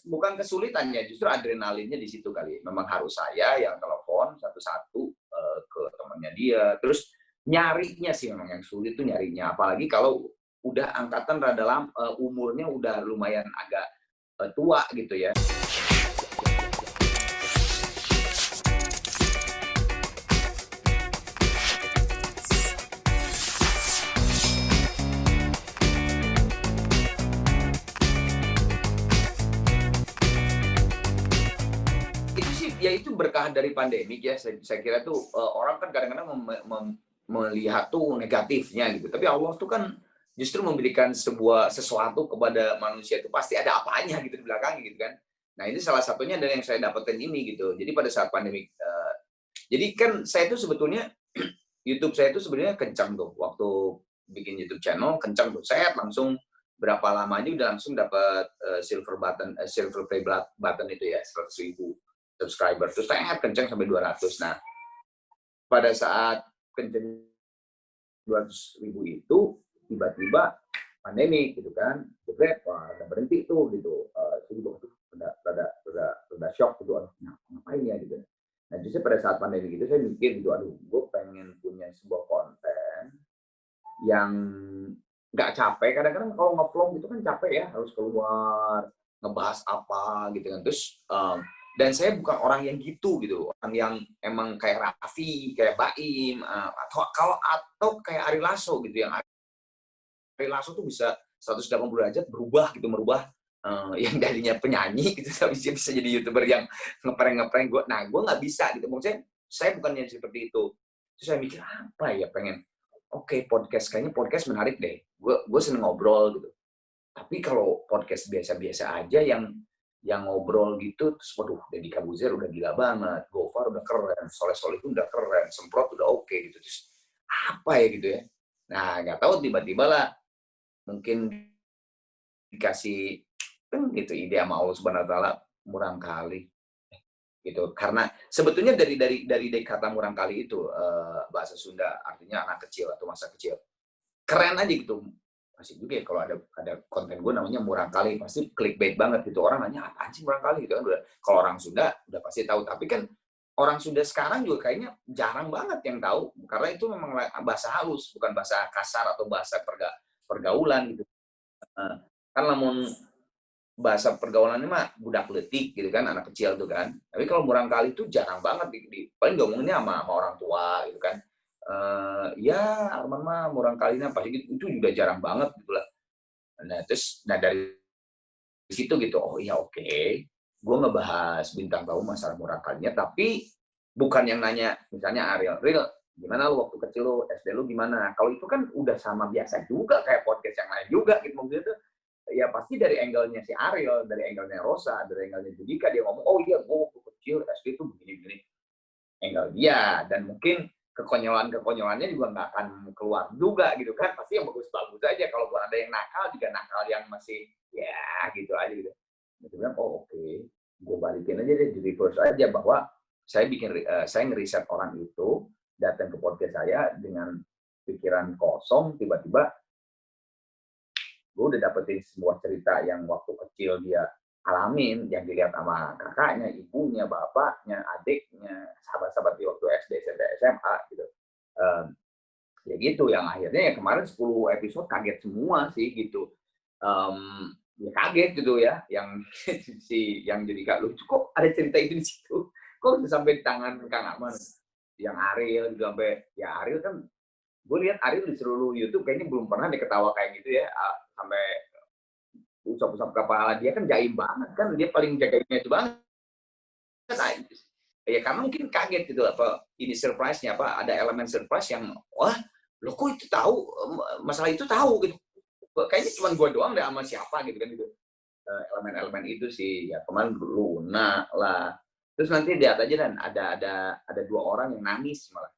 bukan kesulitannya, justru adrenalinnya di situ kali. Memang harus saya yang telepon satu-satu ke temannya dia. Terus nyarinya sih memang yang sulit tuh nyarinya. Apalagi kalau udah angkatan umurnya udah lumayan agak tua gitu ya. Ya itu berkah dari pandemi ya. Saya kira tuh orang kan kadang-kadang melihat tuh negatifnya gitu. Tapi Allah tuh kan justru memberikan sesuatu kepada manusia itu pasti ada apanya gitu di belakangnya gitu kan. Nah ini salah satunya dari yang saya dapatkan ini gitu. Jadi pada saat pandemi, jadi kan saya tuh sebetulnya YouTube saya itu sebenarnya kencang tuh waktu bikin YouTube channel kencang tuh. Saya langsung berapa lama aja udah langsung dapat silver play button itu ya 100.000 subscriber. Terus saya kencang sampai 200. Nah, pada saat kencang 200.000 itu tiba-tiba pandemi gitu kan, jebret, wah udah berhenti tuh gitu. Udah shock gitu, nah, ngapain ya gitu. Nah justru pada saat pandemi gitu saya mikir gitu, aduh gue pengen punya sebuah konten yang nggak capek. Kadang-kadang kalau nge-vlog gitu kan capek ya, harus keluar ngebahas apa gitu kan. Terus dan saya bukan orang yang gitu orang yang emang kayak Raffi, kayak Baim, atau kayak Ari Lasso gitu, yang Ari Lasso tuh bisa 180 derajat berubah gitu, merubah yang tadinya penyanyi gitu tapi dia bisa jadi YouTuber yang ngeprank gue. Nah, gue nggak bisa gitu. Maksudnya saya bukannya seperti itu. Terus saya mikir apa ya, pengen podcast, kayaknya podcast menarik deh. Gue seneng ngobrol gitu. Tapi kalau podcast biasa-biasa aja yang ngobrol gitu, terus waduh, Deddy Corbuzier udah gila banget, Gofar udah keren, Soleh Solihun udah keren, Semprot udah oke gitu. Terus apa ya gitu ya. Nah, nggak tahu tiba-tiba lah mungkin dikasih gitu ide sama Allah Subhanahu wa taala, murang kali gitu. Karena sebetulnya dari kata murang kali itu bahasa Sunda artinya anak kecil atau masa kecil. Keren aja gitu. Masih juga ya kalau ada konten gue namanya murang kali, pasti clickbait banget gitu. Orang nanya apaan sih murang kali gitu kan. Kalau orang Sunda udah pasti tahu, tapi kan orang Sunda sekarang juga kayaknya jarang banget yang tahu karena itu memang bahasa halus, bukan bahasa kasar atau bahasa pergaulan gitu. Kan namun bahasa pergaulannya mah budak letik gitu kan, anak kecil tuh kan. Tapi kalau murang kali itu jarang banget paling ngomonginnya sama orang tua gitu kan. Ya Arman mah murang kalinya pasti gitu, itu juga jarang banget gitu lah. Nah dari situ gitu, oh iya oke. Gue ngebahas bintang tamu masalah murang kalinya, tapi bukan yang nanya misalnya Ariel, Ril, gimana lu waktu kecil lu, SD lu gimana? Kalau itu kan udah sama biasa juga kayak podcast yang lain juga gitu maksudnya tuh. Ya pasti dari angle-nya si Ariel, dari angle-nya Rosa, dari angle-nya Judika, dia ngomong, oh iya gue waktu kecil SD tuh begini-begini. Angle dia, dan mungkin kekonyolan-kekonyolannya juga nggak akan keluar juga gitu kan. Pasti yang bagus-bagus aja. Kalau ada yang nakal, juga nakal yang masih ya gitu aja gitu. Dia bilang, oh oke, gue balikin aja deh, di reverse aja bahwa saya ngeriset orang itu, datang ke podcast saya dengan pikiran kosong, tiba-tiba gue udah dapetin sebuah cerita yang waktu kecil dia alamin, yang dilihat sama kakaknya, ibunya, bapaknya, adiknya, sahabat-sahabat di waktu SD, SMP, SMA gitu. Ya gitu, yang akhirnya ya kemarin 10 episode kaget semua sih gitu. Ya kaget gitu ya, yang yang jadi Kak lucu, kok ada cerita itu di situ? Kok bisa sampai di tangan Kang Arman? Yang Ariel juga sampai, ya Ariel kan gue lihat Ariel di seluruh YouTube kayaknya belum pernah diketawa kayak gitu ya, sampai usap-usap kepala dia kan jaim banget kan, dia paling jagainnya itu banget. Nah, ya karena mungkin kaget gitu apa ini surprise-nya apa ada elemen surprise yang wah lo kok itu tahu masalah itu tahu gitu. Kayaknya cuma gue doang deh sama siapa gitu kan gitu. Elemen-elemen itu sih ya kemarin Luna lah. Terus nanti lihat aja dan ada 2 orang yang nangis malah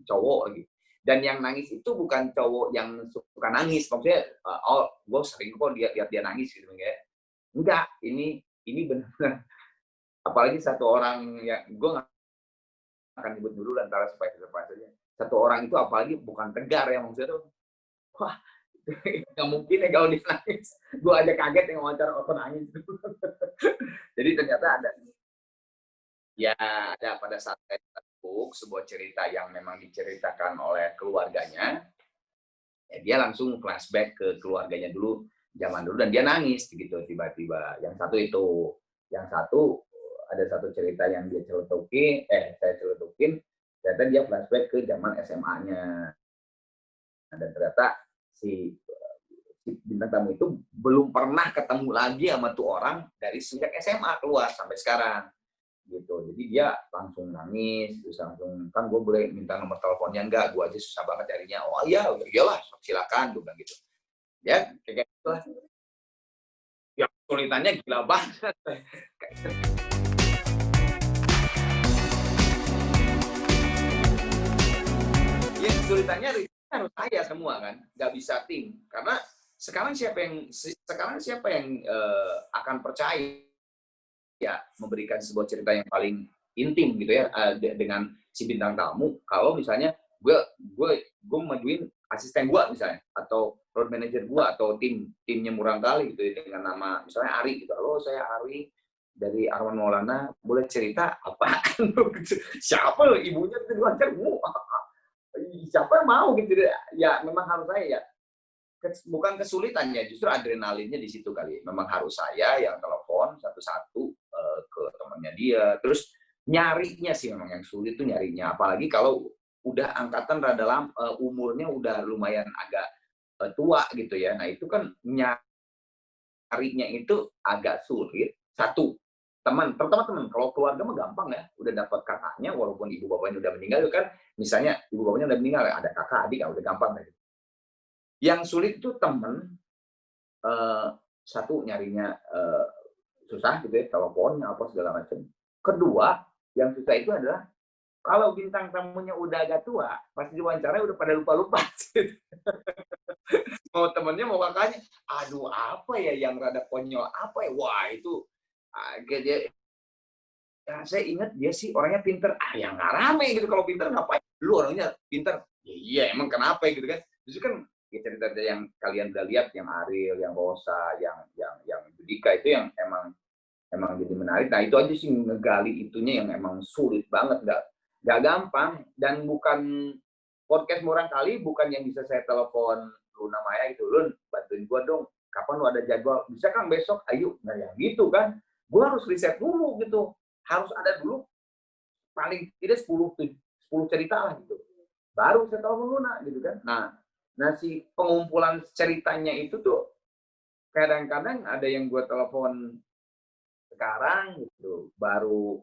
cowok lagi. Dan yang nangis itu bukan cowok yang suka nangis, maksudnya oh gue sering kok lihat dia nangis gitu kayak enggak, ini benar-benar apalagi satu orang ya gue nggak akan nyebut dulu antara supaya surprise aja. Satu orang itu apalagi bukan tegar ya maksudnya tuh wah nggak mungkin ya kalau dia nangis. Gue aja kaget yang wawancara orang nangis. Jadi ternyata ada ya ada pada saat saya Facebook sebuah cerita yang memang diceritakan oleh keluarganya, ya dia langsung flashback ke keluarganya dulu, zaman dulu dan dia nangis gitu tiba-tiba. Yang satu itu, yang satu ada satu cerita yang dia celetukin, saya celetukin, ternyata dia flashback ke zaman SMA-nya. Dan ternyata si si bintang tamu itu belum pernah ketemu lagi sama tuh orang dari sejak SMA keluar sampai sekarang gitu. Jadi dia langsung nangis, terus langsung kan gue boleh minta nomor teleponnya enggak, gue aja susah banget carinya. Oh iya, udah iyalah, silakan, gue bilang gitu. Ya kayak gitu lah. Ya kesulitannya gila banget. Ya kesulitannya harus saya semua kan, nggak bisa tim. Karena sekarang siapa yang akan percaya ya memberikan sebuah cerita yang paling intim gitu ya dengan si bintang tamu kalau misalnya gue gue gue majuin asisten gue misalnya atau road manager gue atau timnya murang kali gitu ya, dengan nama misalnya Ari gitu, halo saya Ari dari Arman Maulana boleh cerita apa siapa lo ibunya itu diwawancara siapa yang mau gitu ya memang harus saya ya bukan kesulitannya, justru adrenalinnya di situ kali. Memang harus saya yang telepon satu-satu ke temannya dia. Terus nyarinya sih memang yang sulit tuh nyarinya. Apalagi kalau udah angkatan umurnya udah lumayan agak tua gitu ya. Nah itu kan nyarinya itu agak sulit. Satu, teman, terutama teman. Kalau keluarga mah gampang ya. Udah dapat kakaknya, walaupun ibu bapaknya udah meninggal kan. Misalnya ibu bapaknya udah meninggal, ada kakak, adik, udah gampang. Yang sulit itu teman, Eee, satu nyarinya, susah gitu ya, teleponnya apa segala macam. Kedua, yang susah itu adalah kalau bintang tamunya udah agak tua, pas diwawancara udah pada lupa-lupa gitu. Mau temennya, mau kakaknya, "Aduh apa ya yang rada konyol, apa ya?" Wah itu, kayak dia ya saya ingat dia sih orangnya pinter, ya nggak rame gitu kalau pinter ngapain, "Lu orangnya pinter." "Ya iya emang kenapa ya?" Gitu kan. Justru kan ya cerita-cerita yang kalian udah lihat, yang Ariel, yang Rosa, yang Judika itu yang emang emang jadi menarik. Nah itu aja sih ngegali itunya yang emang sulit banget, nggak gampang dan bukan podcast murang kali bukan yang bisa saya telepon Luna Maya gitu, "Lun bantuin gua dong, kapan lu ada jadwal? Bisa Kang besok? Ayo." Nah yang gitu kan. Gua harus riset dulu gitu, harus ada dulu paling tidak 10 cerita lah gitu. Baru saya telepon Luna gitu kan. Nah si pengumpulan ceritanya itu tuh kadang-kadang ada yang gua telepon sekarang gitu, baru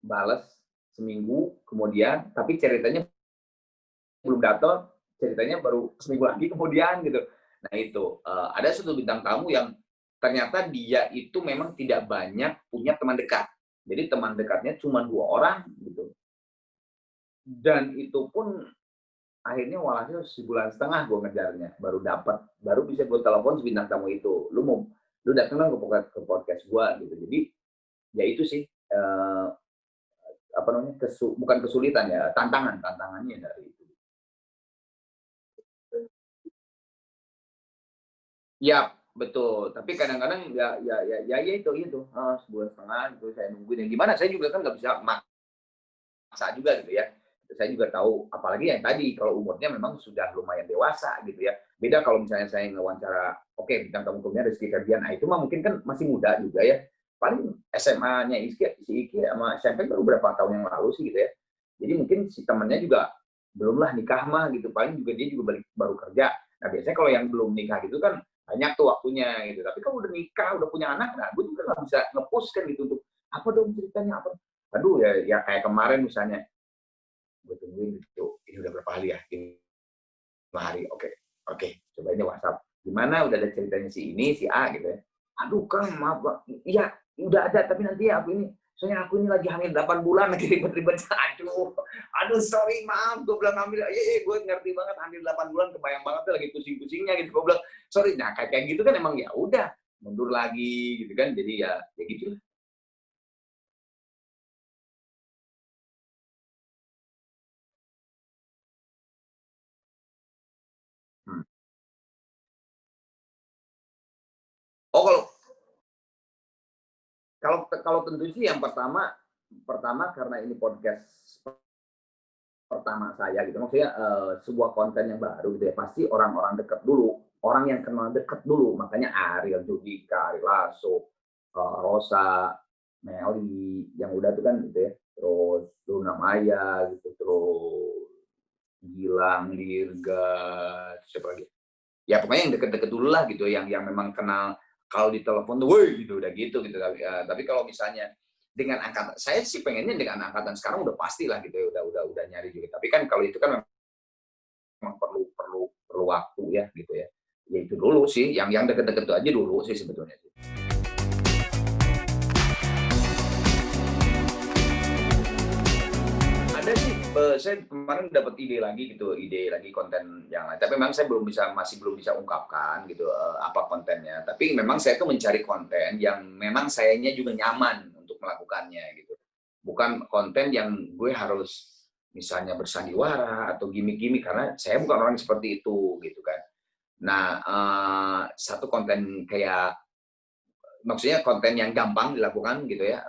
bales seminggu kemudian, tapi ceritanya belum datang, ceritanya baru seminggu lagi kemudian gitu. Nah itu, ada satu bintang tamu yang ternyata dia itu memang tidak banyak punya teman dekat. Jadi teman dekatnya cuma 2 orang gitu. Dan itu pun akhirnya walhasil sebulan setengah gue ngejarnya, baru dapat, baru bisa gue telepon si bintang tamu itu, "Lu dateng dong ke podcast gua," gitu. Jadi, ya itu sih, apa namanya, bukan kesulitan ya, tantangannya dari itu. Iya, betul. Tapi kadang-kadang ya itu, sebulan setengah itu saya nungguin, ya gimana saya juga kan nggak bisa maksa juga gitu ya. Saya juga tahu, apalagi yang tadi kalau umurnya memang sudah lumayan dewasa gitu ya. Beda kalau misalnya saya ngewawancara, oke bintang tamu umumnya Rizky Febian, nah itu mah mungkin kan masih muda juga ya. Paling SMA-nya si Iki sama SMP baru berapa tahun yang lalu sih gitu ya. Jadi mungkin si temennya juga belum lah nikah mah gitu, paling juga dia juga baru kerja. Nah biasanya kalau yang belum nikah gitu kan banyak tuh waktunya gitu. Tapi kalau udah nikah, udah punya anak, nah gue juga nggak bisa nge-push kan gitu untuk apa dong ceritanya apa. Aduh ya kayak kemarin misalnya gue tungguin gitu, ini udah berapa hari ya? 5 hari, oke, oke, coba ini WhatsApp. Gimana udah ada ceritanya si ini, si A gitu ya. Aduh Kang, maaf Pak. Iya, udah ada, tapi nanti ya aku ini, soalnya aku ini lagi hamil 8 bulan, lagi ribet-ribet. Aduh, aduh sorry, maaf, gue bilang hamil, iya, gue ngerti banget hamil 8 bulan, kebayang banget tuh lagi pusing-pusingnya gitu. Gue bilang, sorry, nah kayak gitu kan emang ya udah, mundur lagi gitu kan, jadi ya gitu. Hmm. Oh kalau Kalau tentu sih yang pertama karena ini podcast pertama saya gitu, maksudnya, sebuah konten yang baru gitu ya, pasti orang-orang dekat dulu, orang yang kenal dekat dulu, makanya Ariel Judika, Ari Lasso, Rosa, Melly, yang udah tuh kan gitu ya, terus Luna Maya gitu, terus Gilang, Dirga, siapa lagi, ya pokoknya yang deket-deket dulu lah gitu, yang memang kenal, kalau di telepon tuh, "Woi!" gitu, udah gitu gitu. Tapi kalau misalnya dengan angkatan saya sih pengennya dengan angkatan sekarang udah pastilah gitu ya, udah nyari juga. Tapi kan kalau itu kan memang perlu perlu perlu waktu ya gitu ya. Ya itu dulu sih, yang deket-deket itu aja dulu sih sebetulnya sih. Ada sih, saya kemarin dapat ide lagi gitu, ide lagi konten yang lain, tapi memang saya masih belum bisa ungkapkan gitu, apa kontennya. Tapi memang saya tuh mencari konten yang memang sayanya juga nyaman untuk melakukannya gitu. Bukan konten yang gue harus misalnya bersandiwara atau gimmick-gimmick, karena saya bukan orang seperti itu gitu kan. Nah, satu konten kayak maksudnya konten yang gampang dilakukan gitu ya,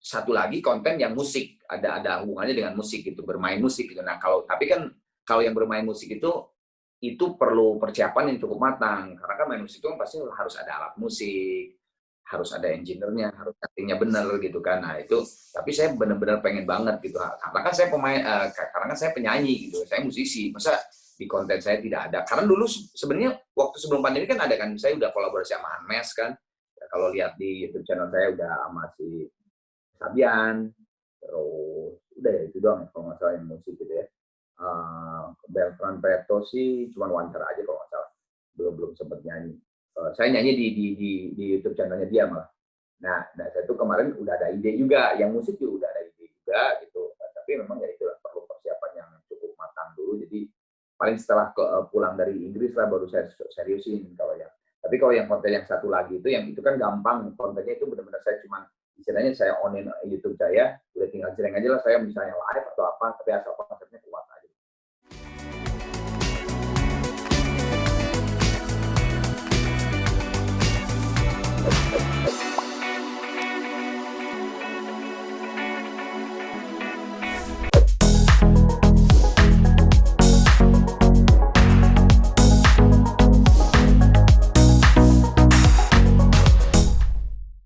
satu lagi konten yang musik, ada hubungannya dengan musik gitu, bermain musik gitu. Nah, tapi kan kalau yang bermain musik itu perlu persiapan yang cukup matang, karena kan main musik itu kan pasti harus ada alat musik, harus ada engineer-nya, harus setting-nya bener gitu kan. Nah itu, tapi saya bener-bener pengen banget gitu, karena kan saya karena kan saya penyanyi gitu, saya musisi, masa di konten saya tidak ada. Karena dulu sebenarnya waktu sebelum pandemi kan ada kan, saya udah kolaborasi sama Anmes kan, ya, kalau lihat di YouTube channel saya udah sama si Sabian, terus udah ya itu doang ya kalau nggak salah yang musik gitu ya. Beltran Preto sih cuma wawancara aja kalau nggak salah, belum belum sempat nyanyi. Saya nyanyi di YouTube channelnya dia malah. Nah saya tuh kemarin udah ada ide juga, yang musik juga udah ada ide juga gitu. Tapi memang ya itu perlu persiapan yang cukup matang dulu. Jadi paling setelah pulang dari Inggris lah baru saya seriusin kalau yang. Tapi kalau yang konten yang satu lagi itu, yang itu kan gampang, kontennya itu benar-benar saya cuma istilahnya saya onin YouTube saya, udah tinggal jreng aja lah saya misalnya live atau apa, tapi asal